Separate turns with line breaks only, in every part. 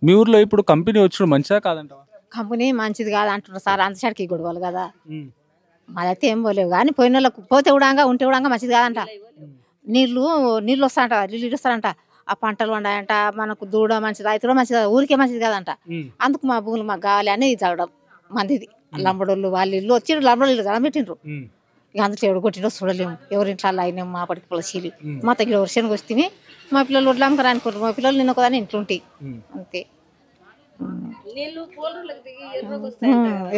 మీ ఊర్లో ఇప్పుడు కంపెనీ వచ్చుడు మంచిదా కాదంటావా?
కంపెనీ మంచిది కాదు అంటున్నారు సార్. అంతసారికి గొడవలు కదా. మాదైతే ఏం పోలేవు కానీ పోయిన వాళ్ళకు పోతే కూడా ఉంటే కూడా మంచిది కాదంట. నీళ్ళు వస్తాయంట, నీళ్ళు ఇస్తారంట, ఆ పంటలు వండాయంట, మనకు దూడ మంచిది, రైతు కూడా మంచిది కాదు, ఊరికే మంచిది కాదంట. అందుకు మా భూములు మాకు కావాలి అని చదవడం మందిది. లంబడోళ్ళు వాళ్ళు ఇల్లు వచ్చి లంబడోళ్ళు ఇల్లు జనం పెట్టిండ్రు. ఇక అందులో ఎవరు కొట్టిండో చూడలేము, ఎవరి ఇంట్లో అలా అయినాము. మా పడికి పొలసీలు మా తగ్గిన వర్షానికి వస్తే మా పిల్లలు వడ్లు అమ్మకరా అనుకుంటారు. మా పిల్లలు నిన్న ఒకదాని ఇంట్లో ఉంటాయి అంతే.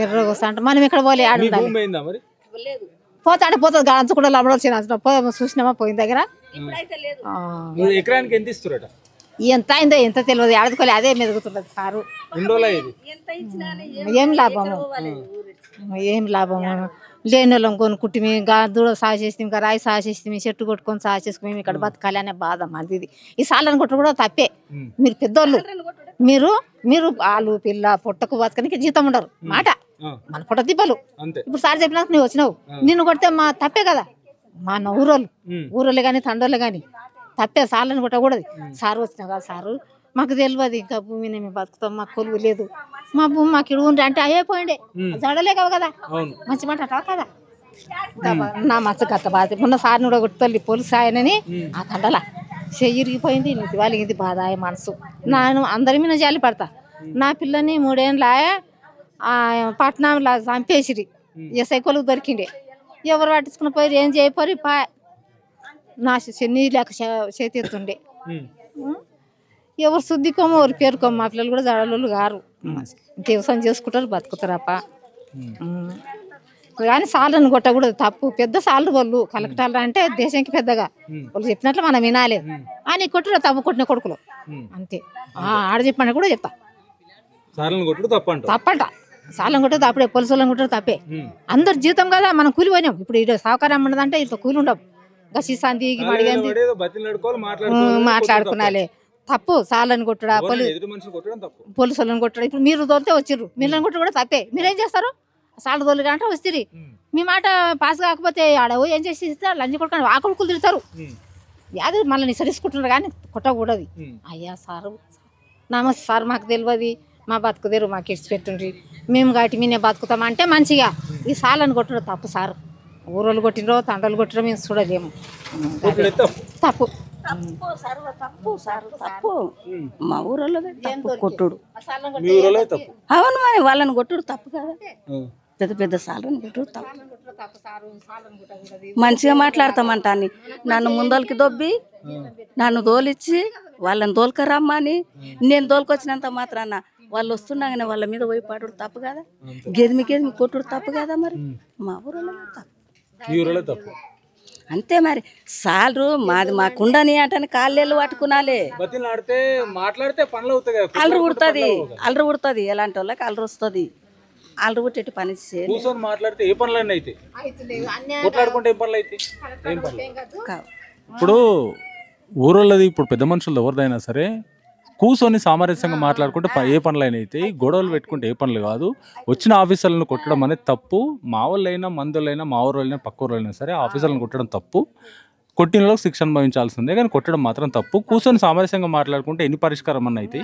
ఎర్రగా వస్తా అంటే మనం ఎక్కడ పోలే ఆడ పోతాడే పోతుంది గంచు కూడా లంబడోళ్ళు చూసినామా పోయిన దగ్గర.
ఎకరానికి ఎంత ఇస్తారట?
ఎంత అయిందో ఎంత తెలియదు, ఆడుకోలే అదే మెదుగుతున్నది సారు. ఏం లాభము, ఏం లాభము లేని వాళ్ళం కొనుక్కుంటే ఇంకా దూడ సాగు చేస్తే, ఇంకా రాయి సాగు చేస్తే, చెట్టు కొట్టుకొని సాగు చేసుకుని మేము ఇక్కడ బతకాలి అనే బాధ మంది. ఈ సాలను కొట్టడం కూడా తప్పే. మీరు పెద్దోళ్ళు, మీరు మీరు ఆలు పిల్ల పొట్టకు బతకనికి జీతం ఉండరు మాట, మన పొట్ట తిప్పలు. ఇప్పుడు సార్ చెప్పినాక నువ్వు వచ్చినావు, నిన్ను కొడితే మా తప్పే కదా. మా ఊరోళ్ళే కానీ తండ్రోళ్ళే కానీ తప్పే. సార్లను కొట్టకూడదు. సారు వచ్చినా కదా సారు మాకు తెలియదు, ఇంకా భూమిని మేము బతుకుతాం, మాకు కొలువు లేదు, మా భూమి మాకు ఇడు ఉండే అంటే అయ్యే పోయిండే జడలే కావు కదా. మంచి మాట అంటావు కదా. నా మచ్చ గత బాధ మొన్న సార్ని కూడా కొట్టుతల్లి పోలీసు ఆయనని ఆ తండల చెయ్యిరిగిపోయింది. నీటి వాళ్ళకి ఇది బాధ మనసు. నేను అందరి మీద జాలి పడతా. నా పిల్లని 3 ఏళ్ళ పట్నంలో చంపేసిరి, ఎస్ఐ కొలువు దొరికిండే. ఎవరు పట్టించుకుని పోయి ఏం చేయపోయి నా నీళ్ళు లేక చేతి ఎత్తుండే. ఎవరు శుద్ధికోమో ఎవరు పేరుకోమో మా పిల్లలు కూడా జడలు గారు వ్యవసాయం చేసుకుంటారు బతుకుతారప్ప. కానీ సార్లను కొట్టకూడదు, తప్పు. పెద్ద సార్లు వాళ్ళు కలెక్టర్లు అంటే దేశానికి పెద్దగా వాళ్ళు చెప్పినట్లు మనం వినాలి అని కొట్టుడు తప్పు. కొట్టిన కొడుకులు అంతే. ఆడ చెప్పండి కూడా చెప్తా తప్పంట. సార్లను కొట్టదు అప్పుడే పోలీసు వాళ్ళని కొట్టరు తప్పే. అందరు జీతం కదా, మనం కూలి పోయినాం. ఇప్పుడు ఇటు సహకారం ఉండదంటే ఇంత కూలి ఉండవు. గసిసాంతి మాట్లాడుకున్నాలే తప్పు. సార్లను కొట్టడా పోలీసు వాళ్ళని కొట్టడా. ఇప్పుడు మీరు తోలితే వచ్చిర్రు, మీళ్ళని కొట్టు కూడా తప్పే. మీరేం చేస్తారు? సార్లు తోలు అంటే వస్తుంది. మీ మాట పాస్ కాకపోతే ఆడవు ఏం చేసి ఇస్తారు, లంచ్ కొట్టుకొని ఆ కొడుకులు తిడతారు. యాది మళ్ళీ నిసరించుకుంటున్నారు కానీ కొట్టకూడదు. అయ్యా సారు నమస్తే సార్, మాకు తెలియదు, మా బతుకుదేరు మాకు ఇడిచి పెట్టుండ్రి, మేము కాబట్టి మీనే బతుకుతాం అంటే మంచిగా. ఈ సార్లను కొట్టడం తప్పు సార్. ఊరోళ్ళు కొట్టినరో తండ్రులు కొట్టినో మేము చూడలేము. తప్పు
తప్పు మా ఊరోళ్ళు కొట్టుడు. అవును మరి వాళ్ళని కొట్టుడు తప్పు కదా. పెద్ద పెద్ద సార్లను కొట్టుడు తప్పు. మంచిగా మాట్లాడతామంటా అని నన్ను ముందలకి దొబ్బి నన్ను తోలిచ్చి వాళ్ళని తోలుకరమ్మని నేను తోలుకొచ్చినంత మాత్రాన వాళ్ళు వస్తున్నాగానే వాళ్ళ మీద పోయి పడుడు తప్పు కదా. గెదిమి కొట్టుడు తప్పు కదా. మరి మా ఊరోళ్ళు తప్పు అంతే. మరి సార్లు మాది మాకుండని అంటే కాళ్ళేళ్ళు పట్టుకునాలే. అల్లరి ఉడుతుంది ఎలాంటి వాళ్ళకి అల్లరి వస్తుంది. అల్లరి పుట్టేటి పని
మాట్లాడితే ఏ పనులన్నీ అయితే ఇప్పుడు ఊరోళ్ళది ఇప్పుడు పెద్ద మనుషులు ఎవరిదైనా సరే కూర్చొని సామరస్యంగా మాట్లాడుకుంటే ఏ పనులైనా అయితే, గొడవలు పెట్టుకుంటే ఏ పనులు కాదు. వచ్చిన ఆఫీసర్లను కొట్టడం అనేది తప్పు. మా వాళ్ళైనా మందులైనా మా ఊళ్ళైనా పక్క ఊళ్ళైనా సరే ఆఫీసర్లను కొట్టడం తప్పు. కొట్టిన వాళ్ళకి శిక్ష అనుభవించాల్సిందే, కానీ కొట్టడం మాత్రం తప్పు. కూర్చొని సామరస్యంగా మాట్లాడుకుంటే ఎన్ని పరిష్కారం అన్న అయితే,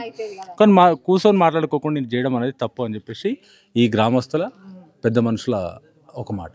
కానీ కూర్చొని మాట్లాడుకోకుండా చేయడం అనేది తప్పు అని చెప్పేసి ఈ గ్రామస్తుల పెద్ద మనుషుల ఒక మాట.